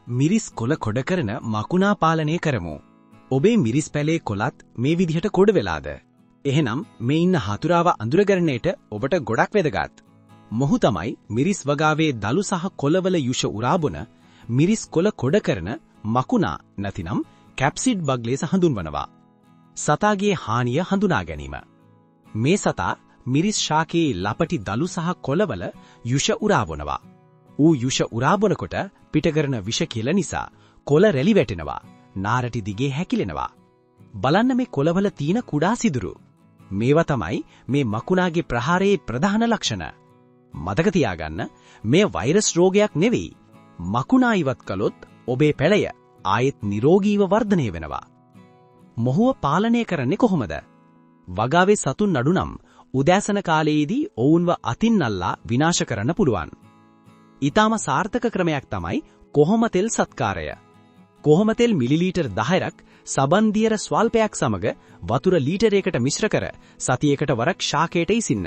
මිරිස් කොළ කොඩ කරන මකුණා පාලනය කරමු. ඔබේ මිරිස් පැලේ කොළත් මේ විදිහට කොඩ වෙලාද? එහෙනම් මේ ඉන්න හතුරාව අඳුරගන්නට ඔබට ගොඩක් වැදගත්. මොහු තමයි මිරිස් වගාවේ දලු සහ කොළවල යුෂ උරාබොන මිරිස් කොළ කොඩ කරන මකුණා නැතිනම් කැප්සිඩ් බග් ලෙස හඳුන්වනවා. සතාගේ හානිය හඳුනා ගැනීම. මේ සතා මිරිස් ශාකයේ ලපටි දලු සහ කොළවල යුෂ උරාබොනවා. ඌ යුෂ උරාබොනකොට පිටකරන විෂ කෙල නිසා කොළ රැලි වැටෙනවා. නාරටි දිගේ හැකිලෙනවා. බලන්න මේ කොළවල තියෙන කුඩා සිදුරු. මේවා තමයි මේ මකුණාගේ ප්‍රහාරයේ ප්‍රධාන ලක්ෂණ. මතක තියාගන්න මේ වෛරස් රෝගයක් නෙවෙයි. මකුණා ඉවත් කළොත් ඔබේ පැලය ආයෙත් නිරෝගීව වර්ධනය වෙනවා. මොහුව පාලනය කරන්නේ කොහොමද? වගාවේ සතුන් නඩු නම් උදෑසන කාලයේදී ඔවුන්ව අතින් අල්ලා විනාශ කරන්න පුළුවන්. ඊටම සාර්ථක ක්‍රමයක් තමයි කොහොම තෙල් සත්කාරය. කොහොම තෙල් මිලිලීටර් 10ක් සබන් දියර ස්වල්පයක් සමග වතුර ලීටරයකට මිශ්‍ර කර සතියකට වරක් ශාකයට ඉසින්න.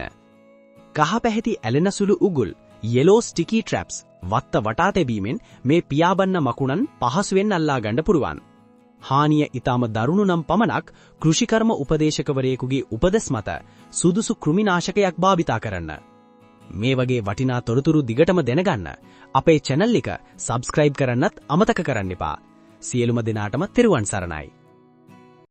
කහ පැහැති ඇලෙන සුළු උගුල් yellow sticky traps වත්ත වටා තැබීමෙන් මේ පියාඹන්න මකුණන් පහසුවෙන් අල්ලා ගන්න පුළුවන්. හානිය ඊටම දරුණු නම් පමණක් කෘෂිකර්ම උපදේශකවරයෙකුගේ උපදෙස් මත සුදුසු කෘමිනාශකයක් භාවිතා කරන්න. මේ වගේ වටිනා තොරතුරු දිගටම දැනගන්න අපේ channel එක subscribe කරන්නත් අමතක කරන්න එපා. සියලුම දෙනාටම තෙරුවන් සරණයි.